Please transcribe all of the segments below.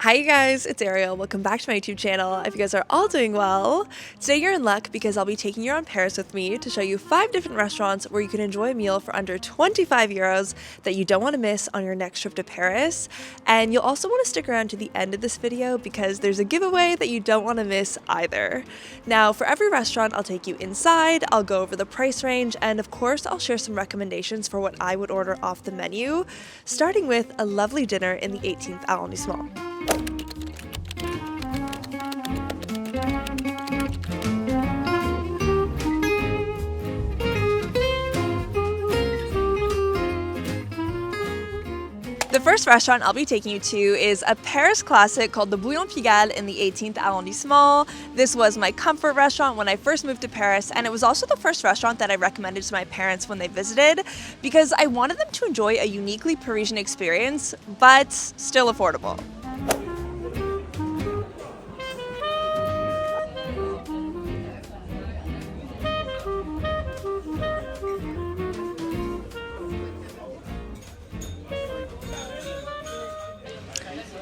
Hi you guys, it's Arielle. Welcome back to my YouTube channel. I hope you guys are all doing well. Today you're in luck because I'll be taking you around Paris with me to show you 5 different restaurants where you can enjoy a meal for under 25 euros that you don't want to miss on your next trip to Paris. And you'll also want to stick around to the end of this video because there's a giveaway that you don't want to miss either. Now for every restaurant I'll take you inside, I'll go over the price range, and of course I'll share some recommendations for what I would order off the menu, starting with a lovely dinner in the 18th arrondissement. The first restaurant I'll be taking you to is a Paris classic called the Bouillon Pigalle in the 18th arrondissement. This was my comfort restaurant when I first moved to Paris, and it was also the first restaurant that I recommended to my parents when they visited because I wanted them to enjoy a uniquely Parisian experience, but still affordable.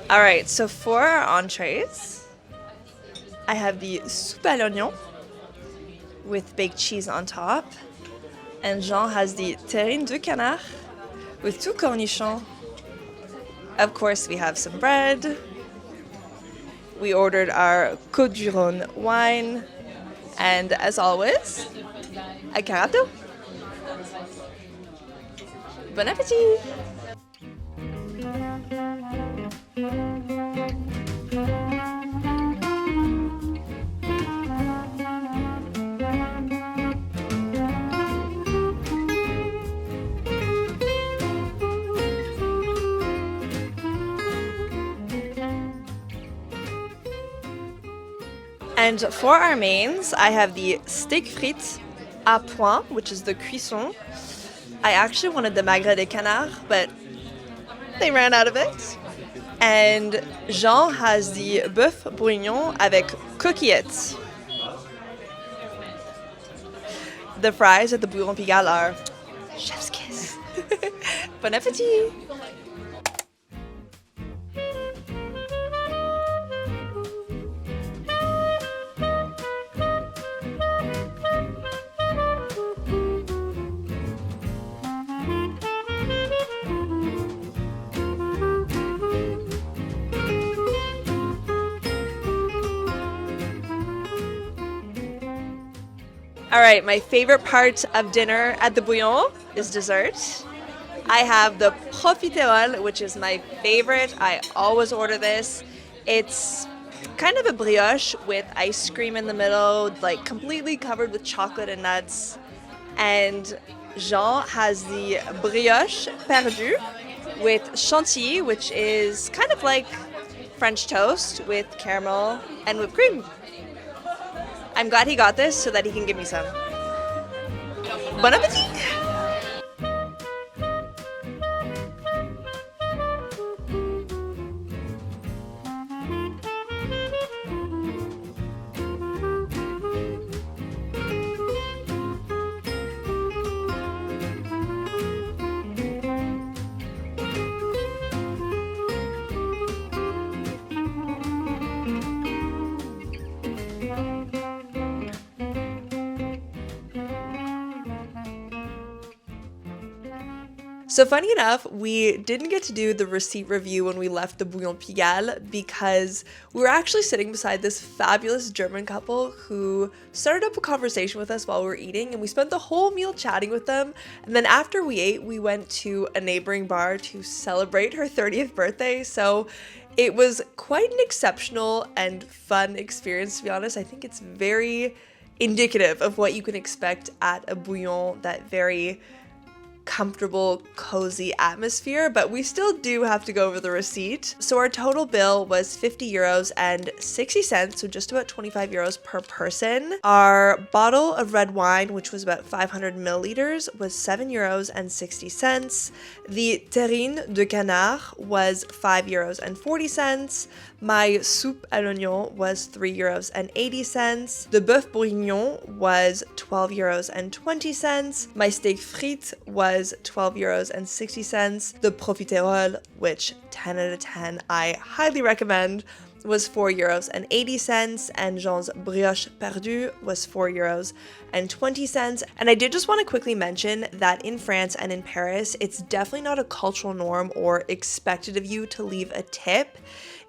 Alright, so for our entrees, I have the soupe à l'oignon with baked cheese on top, and Jean has the terrine de canard with 2 cornichons. Of course, we have some bread. We ordered our Côte du Rhône wine, and as always, a carato. Bon appétit! And for our mains, I have the steak frites à point, which is the cuisson. I actually wanted the magret de canard, but they ran out of it. And Jean has the bœuf bourguignon avec coquillettes. The fries at the Bouillon Pigalle are chef's kiss. Bon appétit! Alright, my favorite part of dinner at the Bouillon is dessert. I have the profiterole, which is my favorite. I always order this. It's kind of a brioche with ice cream in the middle, like completely covered with chocolate and nuts. And Jean has the brioche perdue with chantilly, which is kind of like French toast with caramel and whipped cream. I'm glad he got this so that he can give me some. Bon appétit! So funny enough, we didn't get to do the receipt review when we left the Bouillon Pigalle because we were actually sitting beside this fabulous German couple who started up a conversation with us while we were eating, and we spent the whole meal chatting with them. And then after we ate, we went to a neighboring bar to celebrate her 30th birthday. So it was quite an exceptional and fun experience, to be honest. I think it's very indicative of what you can expect at a Bouillon, that very comfortable, cozy atmosphere, but we still do have to go over the receipt. So our total bill was 50 euros and 60 cents, so just about 25 euros per person. Our bottle of red wine, which was about 500 milliliters, was 7 euros and 60 cents. The terrine de canard was 5 euros and 40 cents. My soupe à l'oignon was 3 euros and 80 cents. The bœuf bourguignon was 12 euros and 20 cents. My steak frites was was 12 euros and 60 cents. The profiterole, which 10 out of 10 I highly recommend, was 4 euros and 80 cents, and Jean's brioche perdue was 4 euros and 20 cents. And I did just want to quickly mention that in France and in Paris, it's definitely not a cultural norm or expected of you to leave a tip.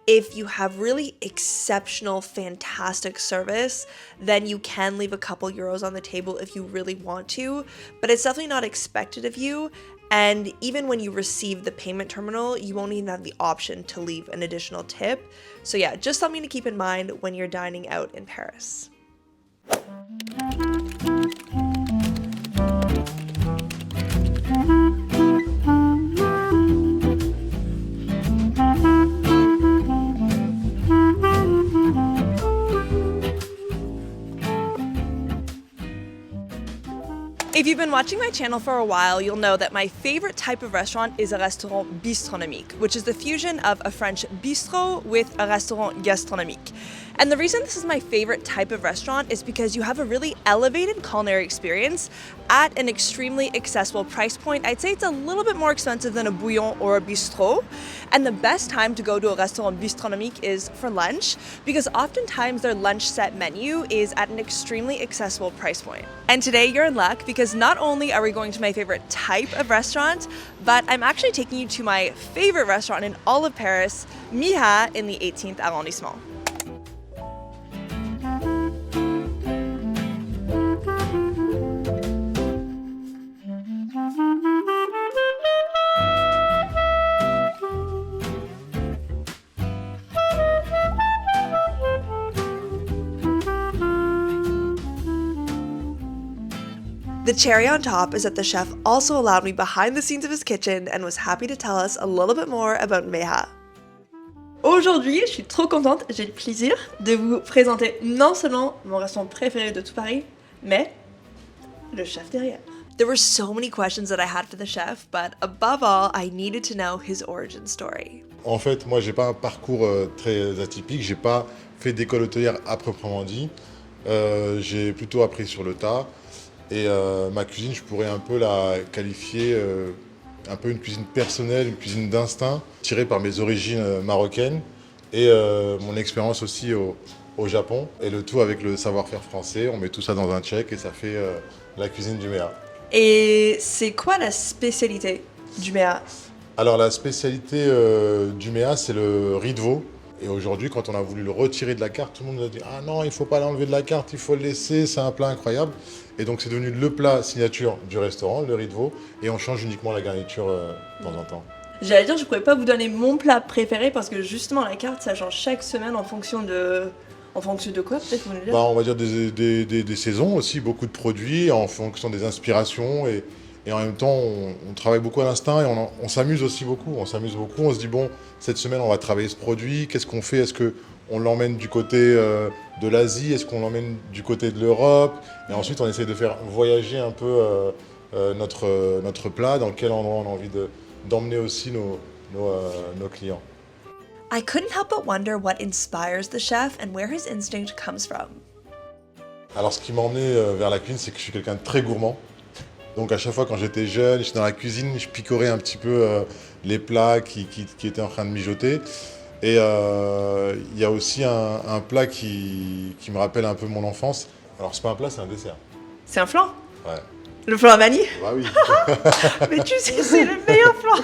If you have really exceptional, fantastic service, then you can leave a couple euros on the table if you really want to, but it's definitely not expected of you. And even when you receive the payment terminal, you won't even have the option to leave an additional tip. So yeah, just something to keep in mind when you're dining out in Paris. If you've been watching my channel for a while, you'll know that my favorite type of restaurant is a restaurant bistronomique, which is the fusion of a French bistro with a restaurant gastronomique. And the reason this is my favorite type of restaurant is because you have a really elevated culinary experience at an extremely accessible price point. I'd say it's a little bit more expensive than a Bouillon or a bistrot. And the best time to go to a restaurant bistronomique is for lunch, because oftentimes their lunch set menu is at an extremely accessible price point. And today you're in luck, because not only are we going to my favorite type of restaurant, but I'm actually taking you to my favorite restaurant in all of Paris, Meha in the 18th arrondissement. The cherry on top is that the chef also allowed me behind the scenes of his kitchen and was happy to tell us a little bit more about Meha. Aujourd'hui, je suis trop contente, j'ai le plaisir de vous présenter non seulement mon restaurant préféré de tout Paris, mais le chef derrière. There were so many questions that I had for the chef, but above all, I needed to know his origin story. En fait, moi, j'ai pas un parcours très atypique, j'ai pas fait d'école hôtelière à proprement dit. J'ai plutôt appris sur le tas. Et ma cuisine, je pourrais un peu la qualifier un peu une cuisine personnelle, une cuisine d'instinct, tirée par mes origines marocaines et mon expérience aussi au Japon. Et le tout avec le savoir-faire français, on met tout ça dans un tchèque et ça fait la cuisine du Meha. Et c'est quoi la spécialité du Meha? Alors la spécialité du Meha, c'est le riz de veau. Et aujourd'hui, quand on a voulu le retirer de la carte, tout le monde nous a dit « Ah non, il ne faut pas l'enlever de la carte, il faut le laisser, c'est un plat incroyable ». Et donc c'est devenu le plat signature du restaurant, le riz de veau, et on change uniquement la garniture de temps en temps. J'allais dire, je ne pourrais pas vous donner mon plat préféré parce que justement la carte, ça change chaque semaine en fonction de... En fonction de quoi, peut-être vous me le dire? On va dire des saisons aussi, beaucoup de produits, en fonction des inspirations. Et en même temps, on travaille beaucoup à l'instinct et on s'amuse aussi beaucoup. On s'amuse beaucoup, on se dit, bon, cette semaine, on va travailler ce produit. Qu'est-ce qu'on fait? Est-ce qu'on l'emmène du côté de l'Asie? Est-ce qu'on l'emmène du côté de l'Europe? Et ensuite, on essaie de faire voyager un peu notre plat, dans quel endroit on a envie d'emmener aussi nos clients. I couldn't help but wonder what inspires the chef and where his instinct comes from. Alors, ce qui m'a emmené vers la cuisine, c'est que je suis quelqu'un de très gourmand. Donc à chaque fois quand j'étais jeune, j'étais dans la cuisine, je picorais un petit peu les plats qui étaient en train de mijoter. Et il y a aussi un plat qui me rappelle un peu mon enfance. Alors c'est pas un plat, c'est un dessert. C'est un flan? Ouais. Le flan à vanille? Bah oui. Mais tu sais, c'est le meilleur flan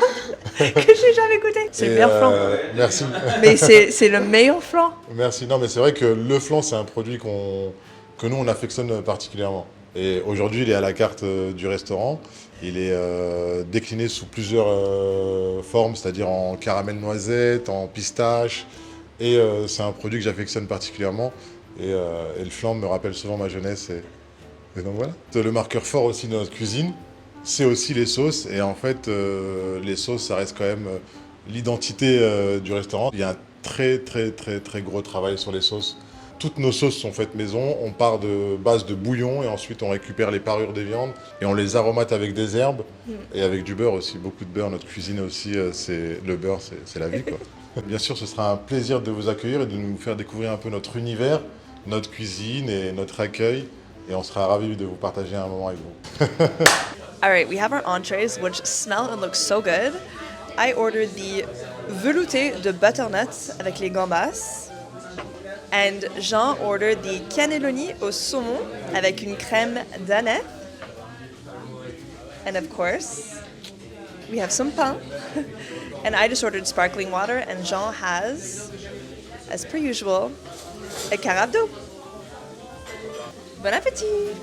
que j'ai jamais goûté. C'est le meilleur flan. Merci. Mais c'est le meilleur flan. Merci. Non mais c'est vrai que le flan, c'est un produit que nous on affectionne particulièrement. Et aujourd'hui, il est à la carte du restaurant. Il est décliné sous plusieurs formes, c'est-à-dire en caramel noisette, en pistache. Et c'est un produit que j'affectionne particulièrement. Et le flan me rappelle souvent ma jeunesse. Et donc voilà. Le marqueur fort aussi de notre cuisine, c'est aussi les sauces. Et en fait, les sauces, ça reste quand même l'identité du restaurant. Il y a un très gros travail sur les sauces. Toutes nos sauces sont faites maison, on part de base de bouillon et ensuite on récupère les parures des viandes et on les aromate avec des herbes et avec du beurre aussi, beaucoup de beurre. Notre cuisine aussi, le beurre, c'est la vie, quoi. Bien sûr, ce sera un plaisir de vous accueillir et de nous faire découvrir un peu notre univers, notre cuisine et notre accueil et on sera ravis de vous partager un moment avec vous. All right, we have our entrees, which smell and look so good. I ordered the velouté de butternut avec les gambas. And Jean ordered the cannelloni au saumon avec une crème d'aneth. And of course, we have some pain. And I just ordered sparkling water, and Jean has, as per usual, a carafe d'eau. Bon appétit!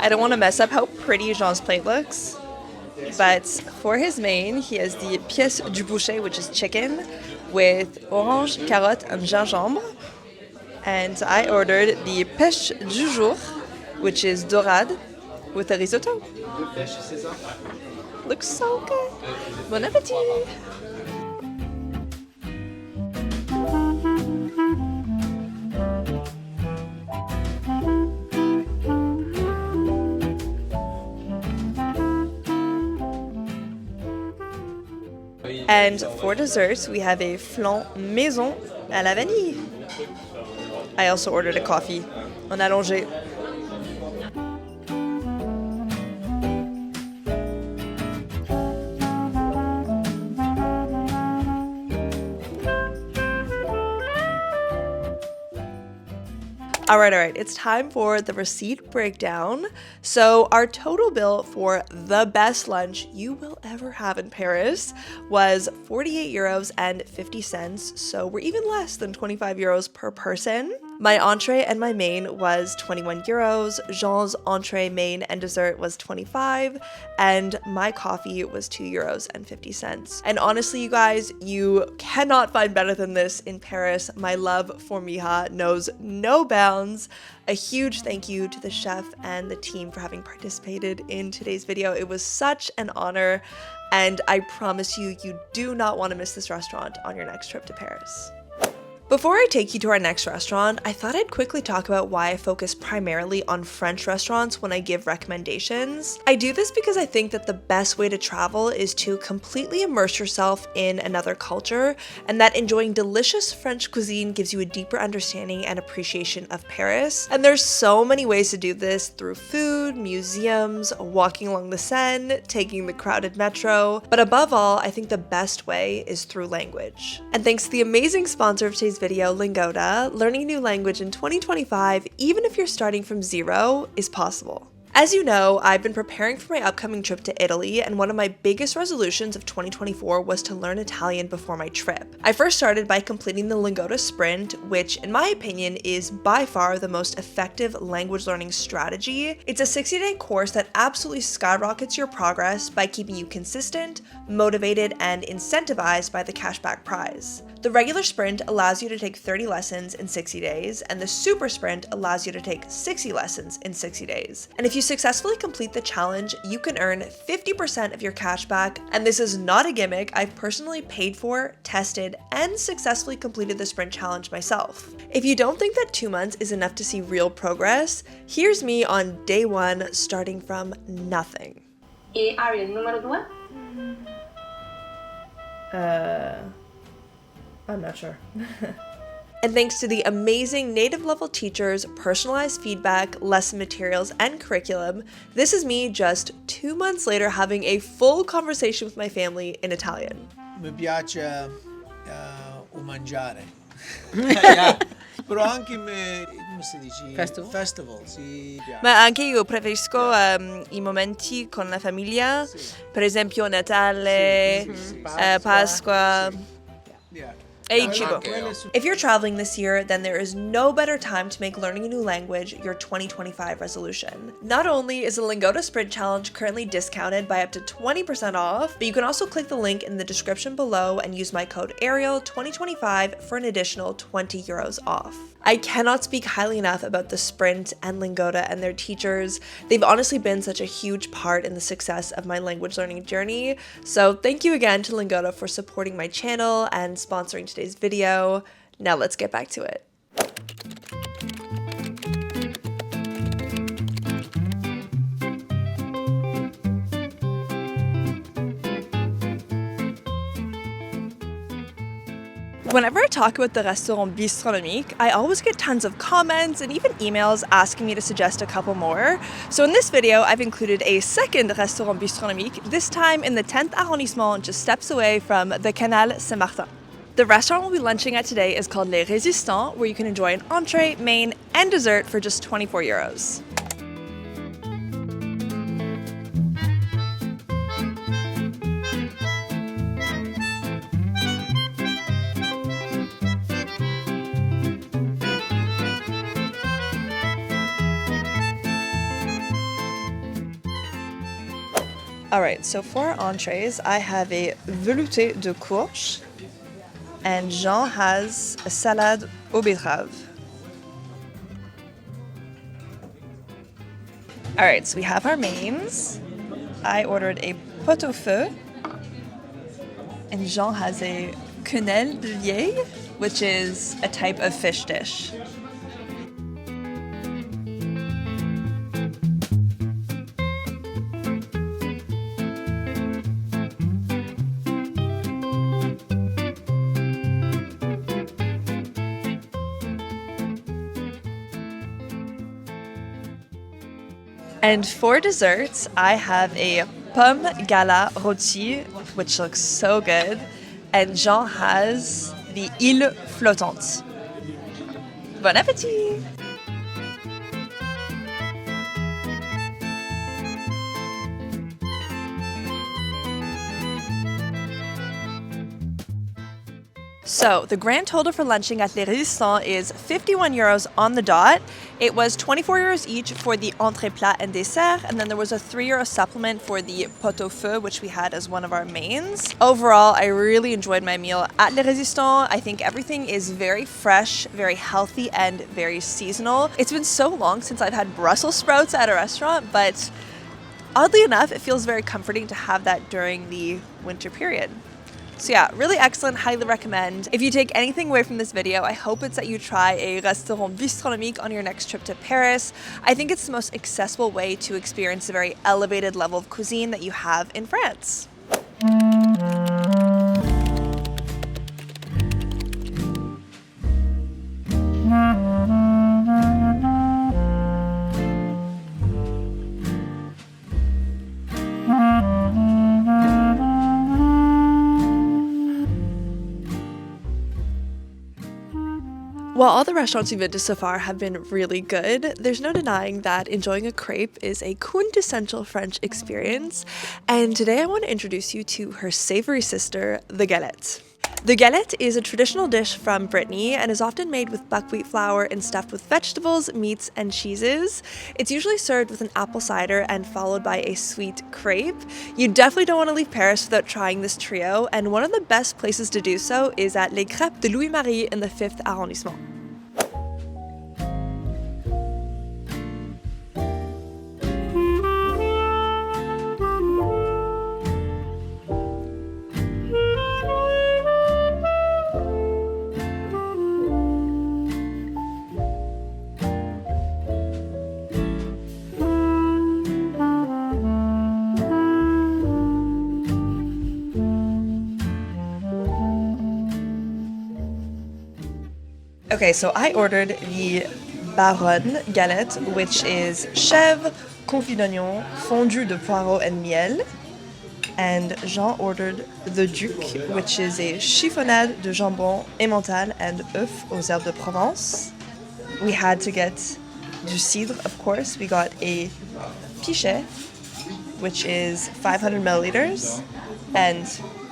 I don't want to mess up how pretty Jean's plate looks, but for his main, he has the pièce du boucher, which is chicken, with orange, carotte, and gingembre. And I ordered the pêche du jour, which is dorade, with a risotto. Looks so good. Bon appétit! And for dessert, we have a flan maison à la vanille. I also ordered a coffee en allongé. All right, it's time for the receipt breakdown. So our total bill for the best lunch you will ever have in Paris was 48 euros and 50 cents. So we're even less than 25 euros per person. My entree and my main was 21 euros. Jean's entree, main, and dessert was 25, and my coffee was 2 euros and 50 cents. And honestly, you guys, you cannot find better than this in Paris. My love for Meha knows no bounds. A huge thank you to the chef and the team for having participated in today's video. It was such an honor, and I promise you, you do not want to miss this restaurant on your next trip to Paris. Before I take you to our next restaurant, I thought I'd quickly talk about why I focus primarily on French restaurants when I give recommendations. I do this because I think that the best way to travel is to completely immerse yourself in another culture, and that enjoying delicious French cuisine gives you a deeper understanding and appreciation of Paris. And there's so many ways to do this through food, museums, walking along the Seine, taking the crowded metro, but above all, I think the best way is through language. And thanks to the amazing sponsor of today's video, Lingoda, learning a new language in 2025, even if you're starting from zero, is possible. As you know, I've been preparing for my upcoming trip to Italy, and one of my biggest resolutions of 2024 was to learn Italian before my trip. I first started by completing the Lingoda Sprint, which in my opinion is by far the most effective language learning strategy. It's a 60-day course that absolutely skyrockets your progress by keeping you consistent, motivated, and incentivized by the cashback prize. The regular sprint allows you to take 30 lessons in 60 days, and the super sprint allows you to take 60 lessons in 60 days. And if you successfully complete the challenge, you can earn 50% of your cash back, and this is not a gimmick. I've personally paid for, tested, and successfully completed the sprint challenge myself. If you don't think that 2 months is enough to see real progress, here's me on day 1 starting from nothing. Et Arielle, numero 2? I'm not sure. And thanks to the amazing native level teachers, personalized feedback, lesson materials, and curriculum, this is me just 2 months later having a full conversation with my family in Italian. Mi piace mangiare. Yeah. Però anche come si dice? Festival, sì. Ma anche io preferisco i momenti con la famiglia, per esempio Natale, Pasqua. Yeah. If you're traveling this year, then there is no better time to make learning a new language your 2025 resolution. Not only is the Lingoda Sprint Challenge currently discounted by up to 20% off, but you can also click the link in the description below and use my code Arielle2025 for an additional 20 euros off. I cannot speak highly enough about the Sprint and Lingoda and their teachers. They've honestly been such a huge part in the success of my language learning journey. So thank you again to Lingoda for supporting my channel and sponsoring today's video. Now let's get back to it. Whenever I talk about the restaurant bistronomique, I always get tons of comments and even emails asking me to suggest a couple more. So in this video, I've included a second restaurant bistronomique, this time in the 10th arrondissement, just steps away from the Canal Saint-Martin. The restaurant we'll be lunching at today is called Les Résistants, where you can enjoy an entree, main, and dessert for just 24 euros. Alright, so for our entrees, I have a velouté de courge, and Jean has a salade aux betteraves. Alright, so we have our mains. I ordered a pot au feu, and Jean has a quenelle de vieille, which is a type of fish dish. And for desserts, I have a pomme gala rôti, which looks so good, and Jean has the île flottante. Bon appétit! So the grand total for lunching at Les Résistants is 51 euros on the dot. It was 24 euros each for the entrée plat and dessert, and then there was a 3 euro supplement for the pot au feu, which we had as one of our mains. Overall, I really enjoyed my meal at Les Résistants. I think everything is very fresh, very healthy, and very seasonal. It's been so long since I've had Brussels sprouts at a restaurant, but oddly enough, it feels very comforting to have that during the winter period. So yeah, really excellent, highly recommend. If you take anything away from this video, I hope it's that you try a restaurant bistronomique on your next trip to Paris. I think it's the most accessible way to experience a very elevated level of cuisine that you have in France. While all the restaurants we've been to so far have been really good, there's no denying that enjoying a crepe is a quintessential French experience, and today I want to introduce you to her savory sister, the galette. The galette is a traditional dish from Brittany and is often made with buckwheat flour and stuffed with vegetables, meats, and cheeses. It's usually served with an apple cider and followed by a sweet crepe. You definitely don't want to leave Paris without trying this trio, and one of the best places to do so is at Les Crêpes de Louis-Marie in the 5th arrondissement. Okay, so I ordered the Baronne galette, which is chèvre, confit d'oignon, fondue de poireaux and miel. And Jean ordered the Duc, which is a chiffonnade de jambon, emmental, and œufs aux herbes de Provence. We had to get du cidre, of course. We got a pichet, which is 500 milliliters. And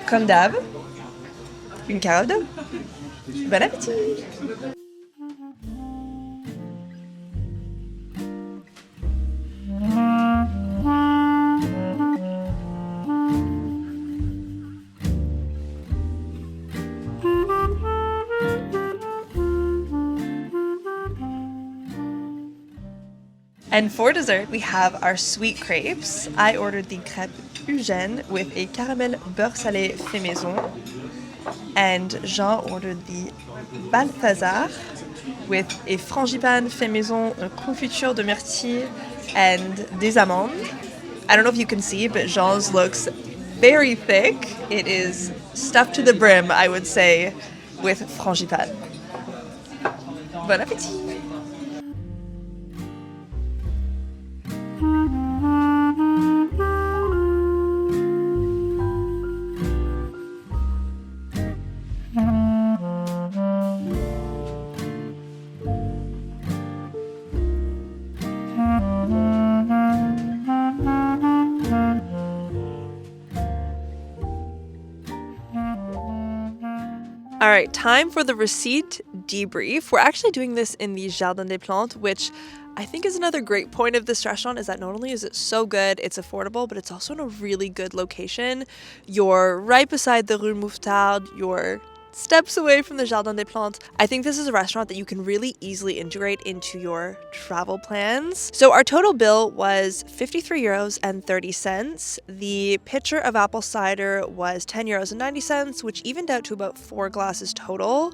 comme d'hab, une carotte d'eau. Bon appétit! And for dessert, we have our sweet crepes. I ordered the crêpe Eugène with a caramel beurre salé fait maison. And Jean ordered the Balthazar with a frangipane fait maison, a confiture de myrtille, and des amandes. I don't know if you can see, but Jean's looks very thick. It is stuffed to the brim, I would say. with frangipane. Bon appétit! All right, time for the receipt debrief. We're actually doing this in the Jardin des Plantes, which I think is another great point of this restaurant, is that not only is it so good, it's affordable, but it's also in a really good location. You're right beside the Rue Mouffetard, you're steps away from the Jardin des Plantes. I think this is a restaurant that you can really easily integrate into your travel plans. So our total bill was 53 euros and 30 cents. The pitcher of apple cider was 10 euros and 90 cents, which evened out to about 4 glasses total.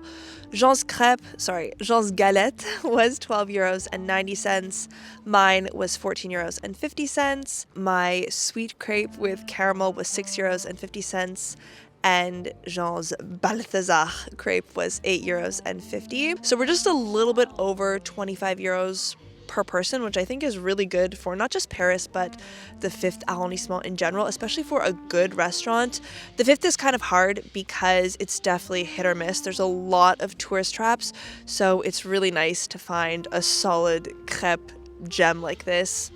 Jean's galette was 12 euros and 90 cents. Mine was 14 euros and 50 cents. My sweet crepe with caramel was 6 euros and 50 cents. And Jean's Balthazar crepe was 8 euros and 50. So we're just a little bit over 25 euros per person, which I think is really good for not just Paris, but the 5th arrondissement in general, especially for a good restaurant. The 5th is kind of hard because it's definitely hit or miss. There's a lot of tourist traps, so it's really nice to find a solid crepe gem like this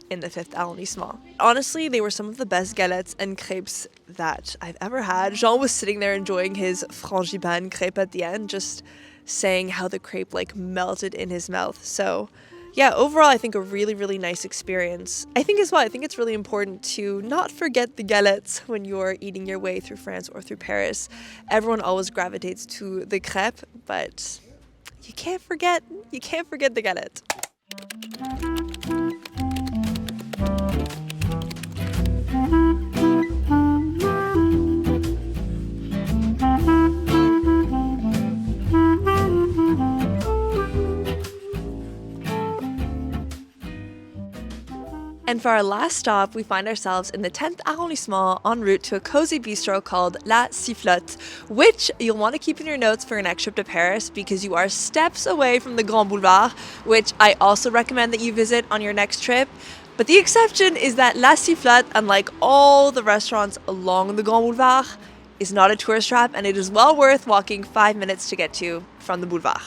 in the 5th arrondissement. Honestly, they were some of the best galettes and crepes that I've ever had. Jean was sitting there enjoying his frangipane crepe at the end, just saying how the crepe like melted in his mouth. So yeah, overall I think a really, really nice experience. I think as well, I think it's really important to not forget the galettes when you're eating your way through France or through Paris. Everyone always gravitates to the crepe, but you can't forget the galette. And for our last stop, we find ourselves in the 10th arrondissement en route to a cozy bistro called La Sifflotte, which you'll want to keep in your notes for your next trip to Paris because you are steps away from the Grand Boulevard, which I also recommend that you visit on your next trip. But the exception is that La Sifflotte, unlike all the restaurants along the Grand Boulevard, is not a tourist trap, and it is well worth walking 5 minutes to get to from the boulevard.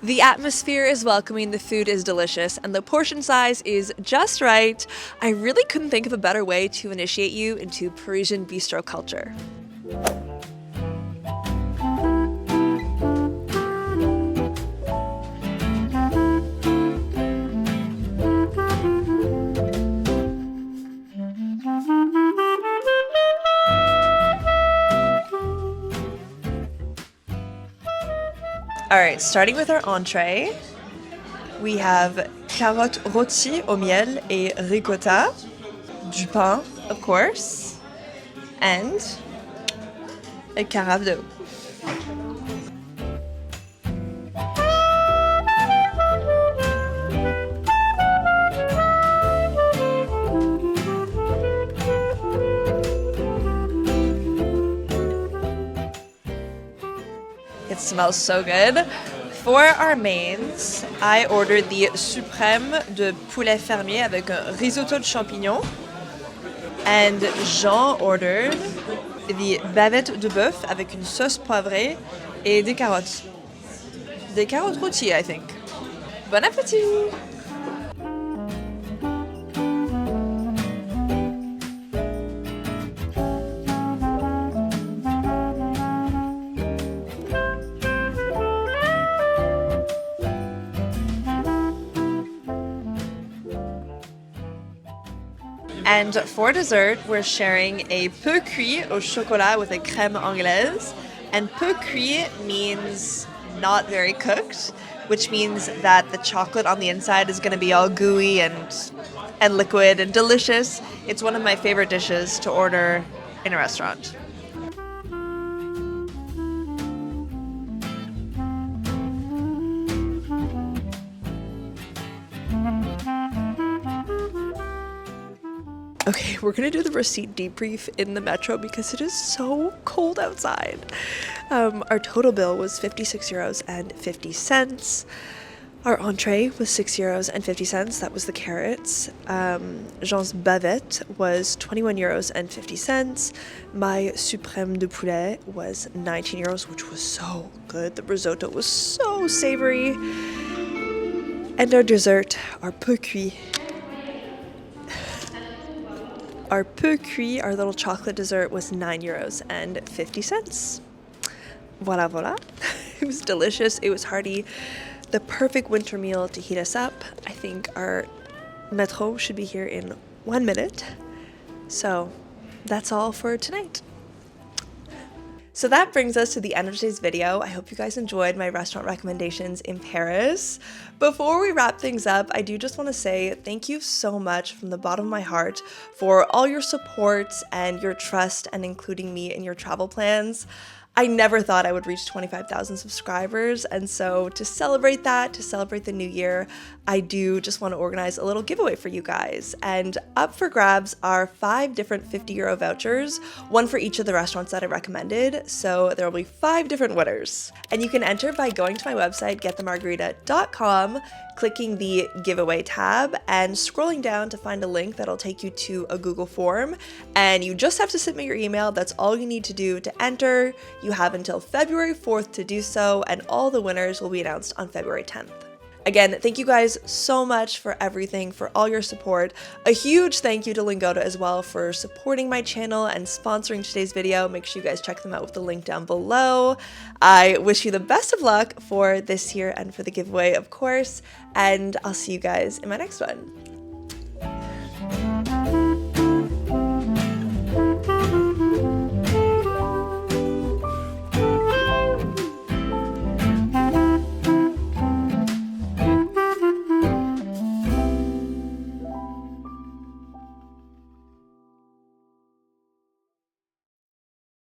The atmosphere is welcoming, the food is delicious, and the portion size is just right. I really couldn't think of a better way to initiate you into Parisian bistro culture. All right, starting with our entree, we have carottes rôties au miel et ricotta, du pain, of course, and a carafe d'eau. It smells so good. For our mains, I ordered the suprême de poulet fermier avec un risotto de champignons. And Jean ordered the bavette de bœuf avec une sauce poivrée et des carottes. Des carottes rôties, I think. Bon appétit! And for dessert, we're sharing a peu cuit au chocolat with a crème anglaise. And peu cuit means not very cooked, which means that the chocolate on the inside is going to be all gooey and liquid and delicious. It's one of my favorite dishes to order in a restaurant. Okay, we're gonna do the receipt debrief in the metro because it is so cold outside. Our total bill was 56 euros and 50 cents. Our entree was 6 euros and 50 cents. That was the carrots. Jean's bavette was 21 euros and 50 cents. My suprême de poulet was 19 euros, which was so good. The risotto was so savory. And our dessert, our peu cuit. Our peu cuit, our little chocolate dessert, was 9 euros and 50 cents. Voila, voila. It was delicious. It was hearty. The perfect winter meal to heat us up. I think our métro should be here in 1 minute. So that's all for tonight. So that brings us to the end of today's video. I hope you guys enjoyed my restaurant recommendations in Paris. Before we wrap things up, I do just want to say thank you so much from the bottom of my heart for all your support and your trust and including me in your travel plans. I never thought I would reach 25,000 subscribers, and so to celebrate that, to celebrate the new year, I do just want to organize a little giveaway for you guys. And up for grabs are 5 different 50 euro vouchers, one for each of the restaurants that I recommended, so there will be 5 different winners. And you can enter by going to my website, getthemargarita.com, clicking the giveaway tab, and scrolling down to find a link that'll take you to a Google form, and you just have to submit your email. That's all you need to do to enter. You have until February 4th to do so, and all the winners will be announced on February 10th. Again, thank you guys so much for everything, for all your support. A huge thank you to Lingoda as well for supporting my channel and sponsoring today's video. Make sure you guys check them out with the link down below. I wish you the best of luck for this year and for the giveaway, of course, and I'll see you guys in my next one.